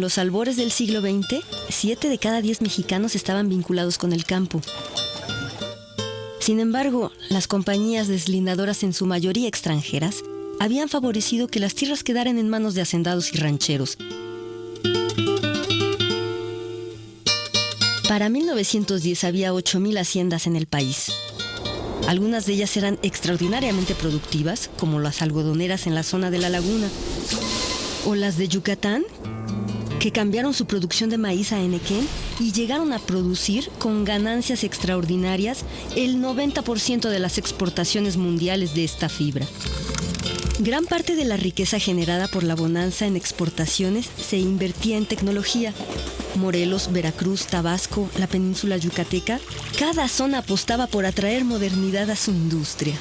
los albores del siglo XX, 7 de cada 10 mexicanos estaban vinculados con el campo. Sin embargo, las compañías deslindadoras, en su mayoría extranjeras, habían favorecido que las tierras quedaran en manos de hacendados y rancheros. Para 1910 había 8,000 haciendas en el país. Algunas de ellas eran extraordinariamente productivas, como las algodoneras en la zona de la laguna, o las de Yucatán, que cambiaron su producción de maíz a henequén y llegaron a producir, con ganancias extraordinarias, el 90% de las exportaciones mundiales de esta fibra. Gran parte de la riqueza generada por la bonanza en exportaciones se invertía en tecnología. Morelos, Veracruz, Tabasco, la península yucateca, cada zona apostaba por atraer modernidad a su industria.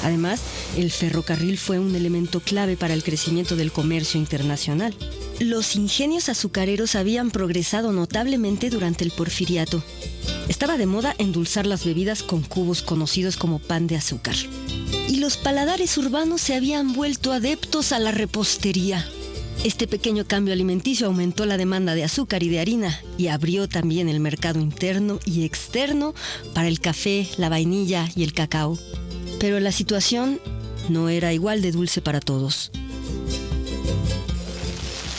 Además, el ferrocarril fue un elemento clave para el crecimiento del comercio internacional. Los ingenios azucareros habían progresado notablemente durante el Porfiriato. Estaba de moda endulzar las bebidas con cubos conocidos como pan de azúcar. Y los paladares urbanos se habían vuelto adeptos a la repostería. Este pequeño cambio alimenticio aumentó la demanda de azúcar y de harina y abrió también el mercado interno y externo para el café, la vainilla y el cacao. Pero la situación no era igual de dulce para todos.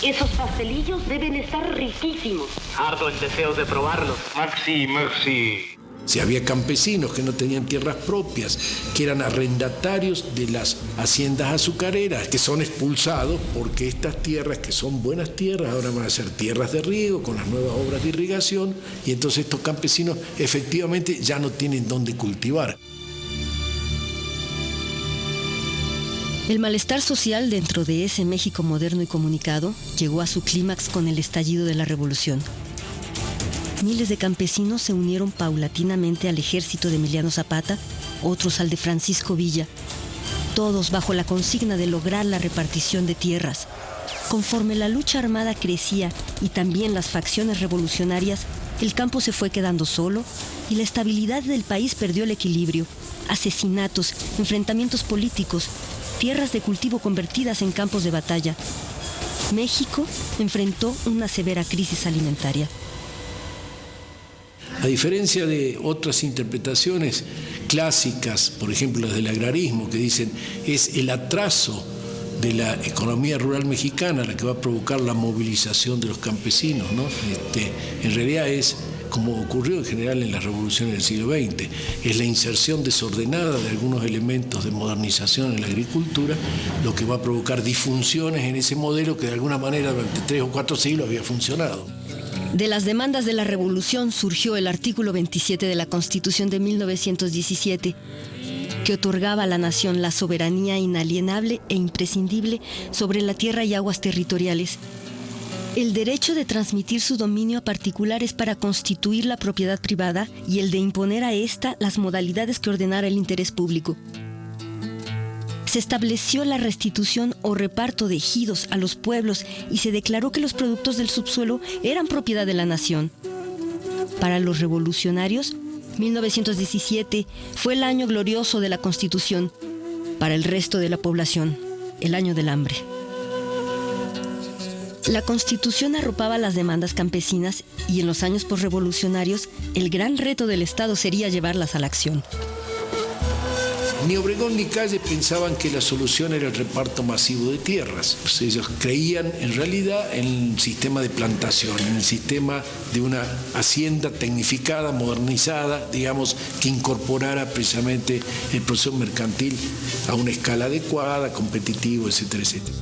Esos pastelillos deben estar riquísimos. Ardo el deseo de probarlos. Merci. Si había campesinos que no tenían tierras propias, que eran arrendatarios de las haciendas azucareras, que son expulsados porque estas tierras, que son buenas tierras, ahora van a ser tierras de riego con las nuevas obras de irrigación, y entonces estos campesinos efectivamente ya no tienen dónde cultivar. El malestar social dentro de ese México moderno y comunicado llegó a su clímax con el estallido de la Revolución. Miles de campesinos se unieron paulatinamente al ejército de Emiliano Zapata, otros al de Francisco Villa, todos bajo la consigna de lograr la repartición de tierras. Conforme la lucha armada crecía y también las facciones revolucionarias, el campo se fue quedando solo y la estabilidad del país perdió el equilibrio. Asesinatos, enfrentamientos políticos, tierras de cultivo convertidas en campos de batalla. México enfrentó una severa crisis alimentaria. A diferencia de otras interpretaciones clásicas, por ejemplo las del agrarismo, que dicen es el atraso de la economía rural mexicana la que va a provocar la movilización de los campesinos, ¿no? En realidad es como ocurrió en general en las revoluciones del siglo XX, es la inserción desordenada de algunos elementos de modernización en la agricultura lo que va a provocar disfunciones en ese modelo que de alguna manera durante 3 o 4 siglos había funcionado. De las demandas de la revolución surgió el artículo 27 de la Constitución de 1917, que otorgaba a la nación la soberanía inalienable e imprescindible sobre la tierra y aguas territoriales, el derecho de transmitir su dominio a particulares para constituir la propiedad privada y el de imponer a ésta las modalidades que ordenara el interés público. Se estableció la restitución o reparto de ejidos a los pueblos y se declaró que los productos del subsuelo eran propiedad de la nación. Para los revolucionarios, 1917 fue el año glorioso de la Constitución. Para el resto de la población, el año del hambre. La Constitución arropaba las demandas campesinas y en los años posrevolucionarios el gran reto del Estado sería llevarlas a la acción. Ni Obregón ni Calle pensaban que la solución era el reparto masivo de tierras. Pues ellos creían en realidad en el sistema de plantación, en el sistema de una hacienda tecnificada, modernizada, digamos, que incorporara precisamente el proceso mercantil a una escala adecuada, competitivo, etcétera, etcétera.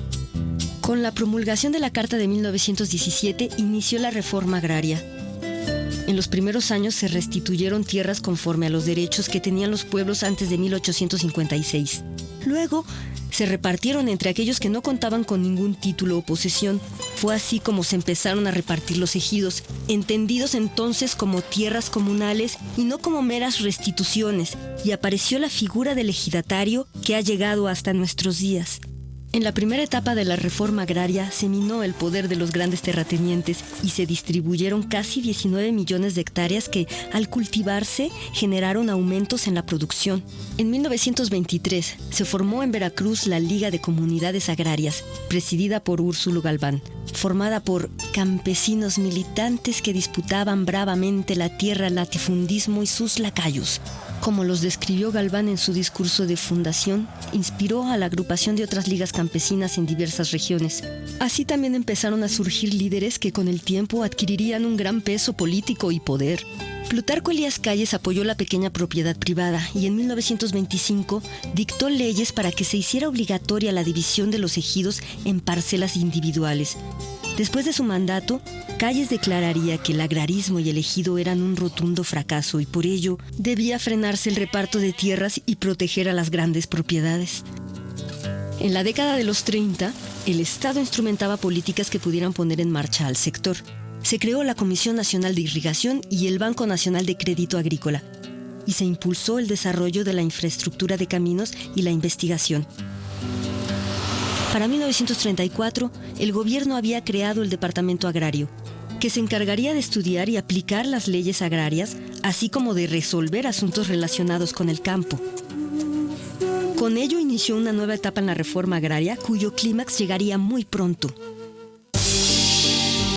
Con la promulgación de la Carta de 1917 inició la reforma agraria. En los primeros años se restituyeron tierras conforme a los derechos que tenían los pueblos antes de 1856. Luego se repartieron entre aquellos que no contaban con ningún título o posesión. Fue así como se empezaron a repartir los ejidos, entendidos entonces como tierras comunales y no como meras restituciones, y apareció la figura del ejidatario que ha llegado hasta nuestros días. En la primera etapa de la reforma agraria se minó el poder de los grandes terratenientes y se distribuyeron casi 19 millones de hectáreas que, al cultivarse, generaron aumentos en la producción. En 1923 se formó en Veracruz la Liga de Comunidades Agrarias, presidida por Úrsulo Galván, formada por campesinos militantes que disputaban bravamente la tierra al latifundismo y sus lacayos. Como los describió Galván en su discurso de fundación, inspiró a la agrupación de otras ligas campesinas en diversas regiones. Así también empezaron a surgir líderes que con el tiempo adquirirían un gran peso político y poder. Plutarco Elías Calles apoyó la pequeña propiedad privada y en 1925 dictó leyes para que se hiciera obligatoria la división de los ejidos en parcelas individuales. Después de su mandato, Calles declararía que el agrarismo y el ejido eran un rotundo fracaso y por ello debía frenarse el reparto de tierras y proteger a las grandes propiedades. En la década de los 30, el Estado instrumentaba políticas que pudieran poner en marcha al sector. Se creó la Comisión Nacional de Irrigación y el Banco Nacional de Crédito Agrícola y se impulsó el desarrollo de la infraestructura de caminos y la investigación. Para 1934, el gobierno había creado el Departamento Agrario, que se encargaría de estudiar y aplicar las leyes agrarias, así como de resolver asuntos relacionados con el campo. Con ello inició una nueva etapa en la reforma agraria, cuyo clímax llegaría muy pronto.